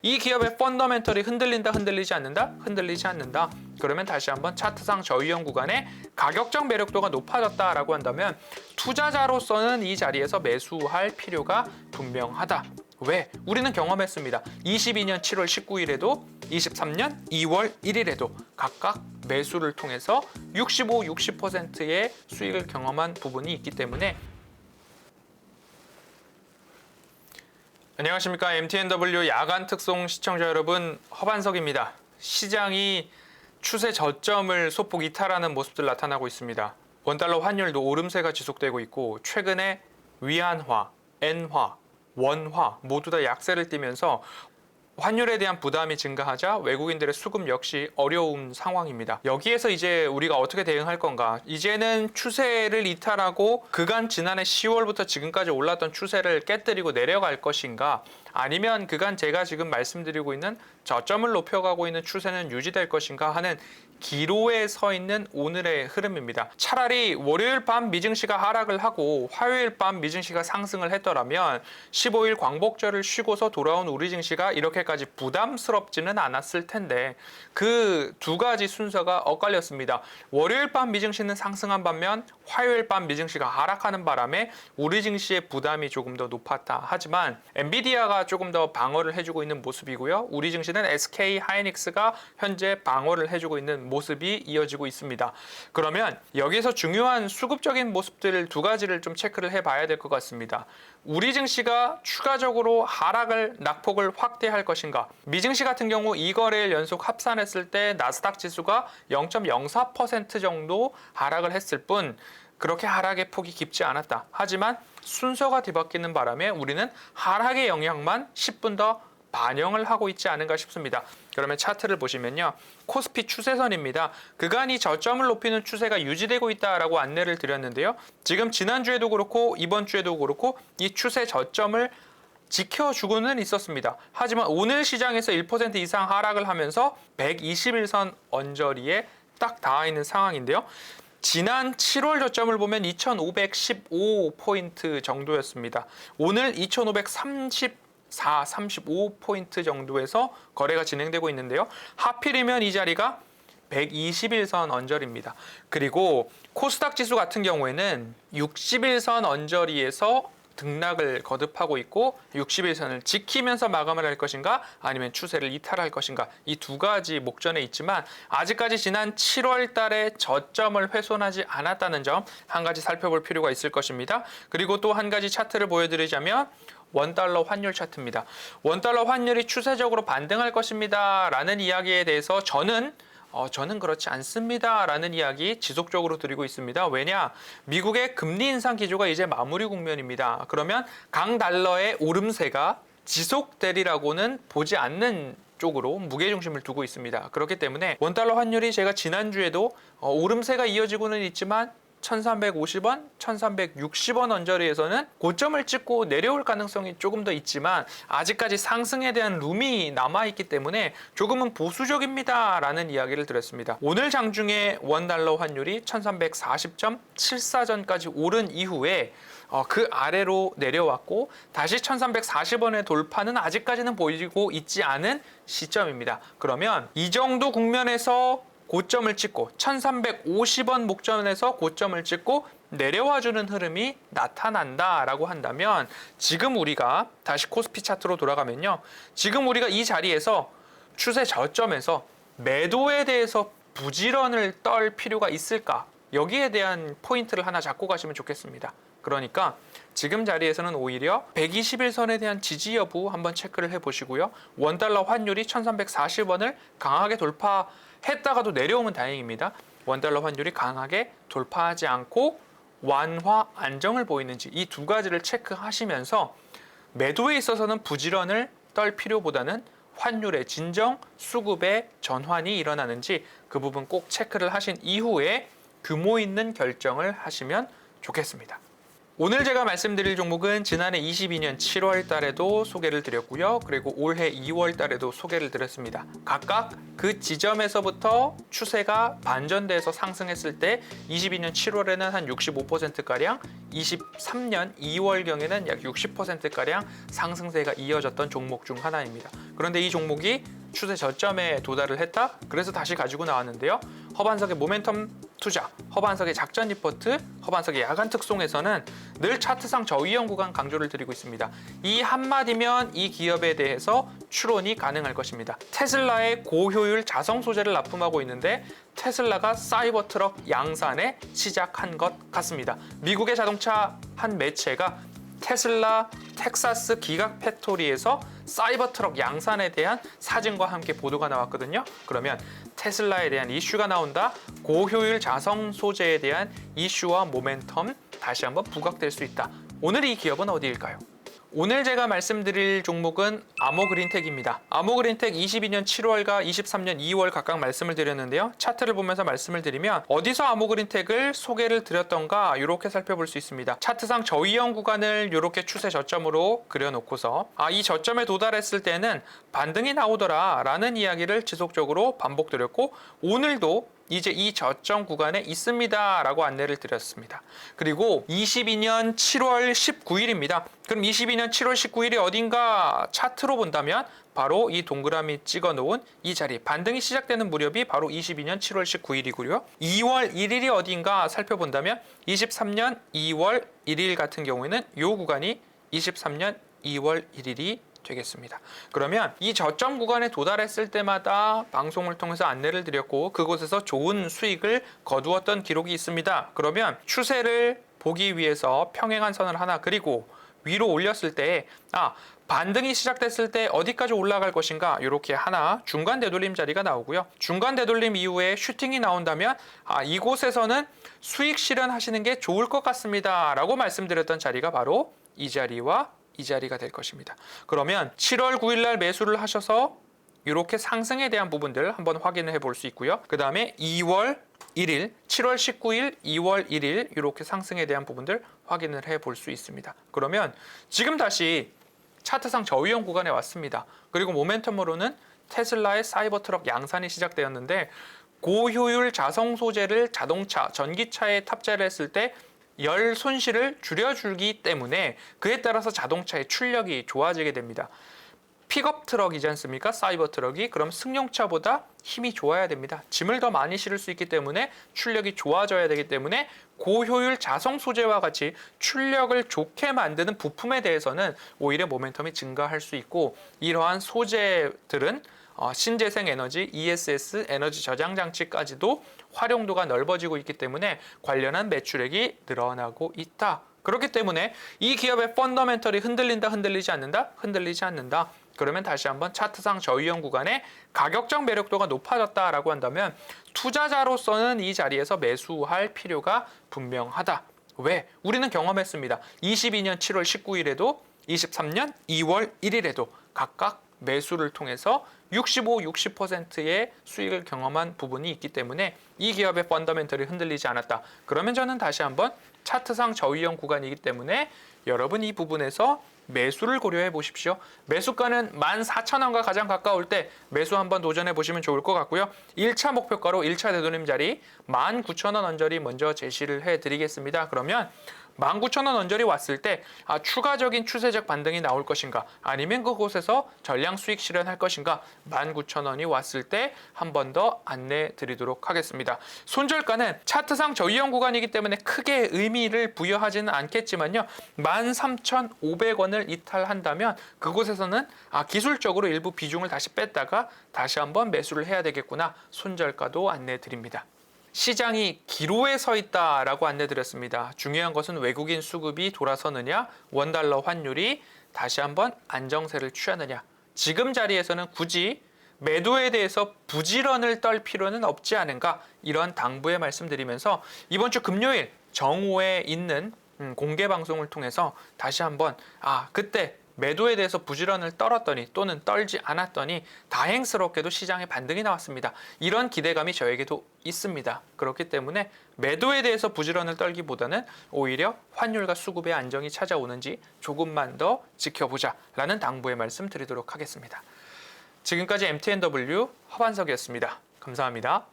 이 기업의 펀더멘털이 흔들린다, 흔들리지 않는다? 흔들리지 않는다. 그러면 다시 한번 차트상 저위험 구간의 가격적 매력도가 높아졌다라고 한다면 투자자로서는 이 자리에서 매수할 필요가 분명하다. 왜? 우리는 경험했습니다. 22년 7월 19일에도 23년 2월 1일에도 각각 매수를 통해서 65, 60%의 수익을 경험한 부분이 있기 때문에 안녕하십니까. MTNW 야간 특송 시청자 여러분, 허반석입니다. 시장이 추세 저점을 소폭 이탈하는 모습들 나타나고 있습니다. 원달러 환율도 오름세가 지속되고 있고 최근에 위안화, 엔화, 원화 모두 다 약세를 띠면서 환율에 대한 부담이 증가하자 외국인들의 수급 역시 어려운 상황입니다. 여기에서 이제 우리가 어떻게 대응할 건가? 이제는 추세를 이탈하고 그간 지난해 10월부터 지금까지 올랐던 추세를 깨뜨리고 내려갈 것인가? 아니면 그간 제가 지금 말씀드리고 있는 저점을 높여가고 있는 추세는 유지될 것인가 하는 기로에 서 있는 오늘의 흐름입니다. 차라리 월요일 밤 미증시가 하락을 하고 화요일 밤 미증시가 상승을 했더라면 15일 광복절을 쉬고서 돌아온 우리 증시가 이렇게까지 부담스럽지는 않았을 텐데 그 두 가지 순서가 엇갈렸습니다. 월요일 밤 미증시는 상승한 반면 화요일 밤 미증시가 하락하는 바람에 우리 증시의 부담이 조금 더 높았다. 하지만 엔비디아가 조금 더 방어를 해주고 있는 모습이고요. 우리 증시는 SK 하이닉스가 현재 방어를 해주고 있는 모습이 이어지고 있습니다. 그러면 여기서 중요한 수급적인 모습들 두 가지를 좀 체크를 해봐야 될 것 같습니다. 우리 증시가 추가적으로 하락을 낙폭을 확대할 것인가? 미증시 같은 경우 2거래일 연속 합산했을 때 나스닥 지수가 0.04% 정도 하락을 했을 뿐 그렇게 하락의 폭이 깊지 않았다. 하지만 순서가 뒤바뀌는 바람에 우리는 하락의 영향만 10분 더 반영을 하고 있지 않은가 싶습니다. 그러면 차트를 보시면요. 코스피 추세선입니다. 그간 이 저점을 높이는 추세가 유지되고 있다라고 안내를 드렸는데요. 지금 지난주에도 그렇고 이번 주에도 그렇고 이 추세 저점을 지켜주고는 있었습니다. 하지만 오늘 시장에서 1% 이상 하락을 하면서 121선 언저리에 딱 닿아 있는 상황인데요. 지난 7월 저점을 보면 2515포인트 정도였습니다. 오늘 3535포인트 정도에서 거래가 진행되고 있는데요. 하필이면 이 자리가 121선 언저리입니다. 그리고 코스닥 지수 같은 경우에는 61선 언저리에서 등락을 거듭하고 있고 61선을 지키면서 마감을 할 것인가 아니면 추세를 이탈할 것인가 이 두 가지 목전에 있지만 아직까지 지난 7월 달에 저점을 훼손하지 않았다는 점 한 가지 살펴볼 필요가 있을 것입니다. 그리고 또 한 가지 차트를 보여드리자면 원달러 환율 차트입니다. 원달러 환율이 추세적으로 반등할 것입니다 라는 이야기에 대해서 저는 그렇지 않습니다 라는 이야기 지속적으로 드리고 있습니다. 왜냐? 미국의 금리 인상 기조가 이제 마무리 국면입니다. 그러면 강달러의 오름세가 지속되리라고는 보지 않는 쪽으로 무게중심을 두고 있습니다. 그렇기 때문에 원달러 환율이 제가 지난주에도 오름세가 이어지고는 있지만 1350원, 1360원 언저리에서는 고점을 찍고 내려올 가능성이 조금 더 있지만 아직까지 상승에 대한 룸이 남아있기 때문에 조금은 보수적입니다 라는 이야기를 드렸습니다. 오늘 장중에 원달러 환율이 1340.74전까지 오른 이후에 그 아래로 내려왔고 다시 1340원의 돌파는 아직까지는 보이고 있지 않은 시점입니다. 그러면 이 정도 국면에서 고점을 찍고 1350원 목전에서 고점을 찍고 내려와주는 흐름이 나타난다라고 한다면 지금 우리가 다시 코스피 차트로 돌아가면요. 지금 우리가 이 자리에서 추세 저점에서 매도에 대해서 부지런을 떨 필요가 있을까? 여기에 대한 포인트를 하나 잡고 가시면 좋겠습니다. 그러니까 지금 자리에서는 오히려 121선에 대한 지지 여부 한번 체크를 해보시고요. 원달러 환율이 1340원을 강하게 돌파했다가도 내려오면 다행입니다. 원달러 환율이 강하게 돌파하지 않고 완화 안정을 보이는지 이 두 가지를 체크하시면서 매도에 있어서는 부지런을 떨 필요보다는 환율의 진정, 수급의 전환이 일어나는지 그 부분 꼭 체크를 하신 이후에 규모 있는 결정을 하시면 좋겠습니다. 오늘 제가 말씀드릴 종목은 지난해 22년 7월 달에도 소개를 드렸고요. 그리고 올해 2월 달에도 소개를 드렸습니다. 각각 그 지점에서부터 추세가 반전돼서 상승했을 때 22년 7월에는 한 65%가량, 23년 2월경에는 약 60%가량 상승세가 이어졌던 종목 중 하나입니다. 그런데 이 종목이 추세 저점에 도달을 했다? 그래서 다시 가지고 나왔는데요. 허반석의 모멘텀 투자, 허반석의 작전 리포트, 허반석의 야간 특송에서는 늘 차트상 저위험 구간 강조를 드리고 있습니다. 이 한마디면 이 기업에 대해서 추론이 가능할 것입니다. 테슬라의 고효율 자성 소재를 납품하고 있는데 테슬라가 사이버 트럭 양산에 시작한 것 같습니다. 미국의 자동차 한 매체가 테슬라 텍사스 기가 팩토리에서 사이버 트럭 양산에 대한 사진과 함께 보도가 나왔거든요. 그러면 테슬라에 대한 이슈가 나온다. 고효율 자성 소재에 대한 이슈와 모멘텀 다시 한번 부각될 수 있다. 오늘 이 기업은 어디일까요? 오늘 제가 말씀드릴 종목은 아모그린텍입니다. 아모그린텍 22년 7월과 23년 2월 각각 말씀을 드렸는데요. 차트를 보면서 말씀을 드리면 어디서 아모그린텍을 소개를 드렸던가 이렇게 살펴볼 수 있습니다. 차트상 저위험 구간을 이렇게 추세 저점으로 그려놓고서 이 저점에 도달했을 때는 반등이 나오더라 라는 이야기를 지속적으로 반복드렸고 오늘도 이제 이 저점 구간에 있습니다 라고 안내를 드렸습니다. 그리고 22년 7월 19일입니다. 그럼 22년 7월 19일이 어딘가 차트로 본다면 바로 이 동그라미 찍어 놓은 이 자리 반등이 시작되는 무렵이 바로 22년 7월 19일이고요. 2월 1일이 어딘가 살펴본다면 23년 2월 1일 같은 경우에는 이 구간이 23년 2월 1일이 되겠습니다. 그러면 이 저점 구간에 도달했을 때마다 방송을 통해서 안내를 드렸고 그곳에서 좋은 수익을 거두었던 기록이 있습니다. 그러면 추세를 보기 위해서 평행한 선을 하나 그리고 위로 올렸을 때 반등이 시작됐을 때 어디까지 올라갈 것인가 이렇게 하나 중간 되돌림 자리가 나오고요. 중간 되돌림 이후에 슈팅이 나온다면 이곳에서는 수익 실현하시는 게 좋을 것 같습니다 라고 말씀드렸던 자리가 바로 이 자리와 이 자리가 될 것입니다. 그러면 7월 9일 날 매수를 하셔서 이렇게 상승에 대한 부분들 한번 확인을 해볼 수 있고요. 그 다음에 2월 1일, 7월 19일, 2월 1일 이렇게 상승에 대한 부분들 확인을 해볼 수 있습니다. 그러면 지금 다시 차트상 저위험 구간에 왔습니다. 그리고 모멘텀으로는 테슬라의 사이버 트럭 양산이 시작되었는데 고효율 자성 소재를 자동차, 전기차에 탑재를 했을 때 열 손실을 줄여주기 때문에 그에 따라서 자동차의 출력이 좋아지게 됩니다. 픽업 트럭이지 않습니까? 사이버 트럭이. 그럼 승용차보다 힘이 좋아야 됩니다. 짐을 더 많이 실을 수 있기 때문에 출력이 좋아져야 되기 때문에 고효율 자성 소재와 같이 출력을 좋게 만드는 부품에 대해서는 오히려 모멘텀이 증가할 수 있고 이러한 소재들은 신재생 에너지, ESS, 에너지 저장 장치까지도 활용도가 넓어지고 있기 때문에 관련한 매출액이 늘어나고 있다. 그렇기 때문에 이 기업의 펀더멘털이 흔들린다, 흔들리지 않는다? 흔들리지 않는다. 그러면 다시 한번 차트상 저위험 구간에 가격적 매력도가 높아졌다라고 한다면 투자자로서는 이 자리에서 매수할 필요가 분명하다. 왜? 우리는 경험했습니다. 22년 7월 19일에도 23년 2월 1일에도 각각 매수를 통해서 65, 60%의 수익을 경험한 부분이 있기 때문에 이 기업의 펀더멘털이 흔들리지 않았다. 그러면 저는 다시 한번 차트상 저위험 구간이기 때문에 여러분 이 부분에서 매수를 고려해 보십시오. 매수가는 14,000원과 가장 가까울 때 매수 한번 도전해 보시면 좋을 것 같고요. 1차 목표가로 1차 되돌림 자리 19,000원 언저리 먼저 제시를 해드리겠습니다. 그러면 19,000원 언저리 왔을 때 추가적인 추세적 반등이 나올 것인가 아니면 그곳에서 전량 수익 실현할 것인가 19,000원이 왔을 때 한 번 더 안내 드리도록 하겠습니다. 손절가는 차트상 저위험 구간이기 때문에 크게 의미를 부여하지는 않겠지만요. 13,500원을 이탈한다면 그곳에서는 기술적으로 일부 비중을 다시 뺐다가 다시 한번 매수를 해야 되겠구나. 손절가도 안내 드립니다. 시장이 기로에 서 있다라고 안내드렸습니다. 중요한 것은 외국인 수급이 돌아서느냐, 원달러 환율이 다시 한번 안정세를 취하느냐. 지금 자리에서는 굳이 매도에 대해서 부지런을 떨 필요는 없지 않은가 이런 당부의 말씀드리면서 이번 주 금요일 정오에 있는 공개 방송을 통해서 다시 한번 그때 매도에 대해서 부지런을 떨었더니 또는 떨지 않았더니 다행스럽게도 시장에 반등이 나왔습니다. 이런 기대감이 저에게도 있습니다. 그렇기 때문에 매도에 대해서 부지런을 떨기보다는 오히려 환율과 수급의 안정이 찾아오는지 조금만 더 지켜보자 라는 당부의 말씀 드리도록 하겠습니다. 지금까지 MTNW 허반석이었습니다. 감사합니다.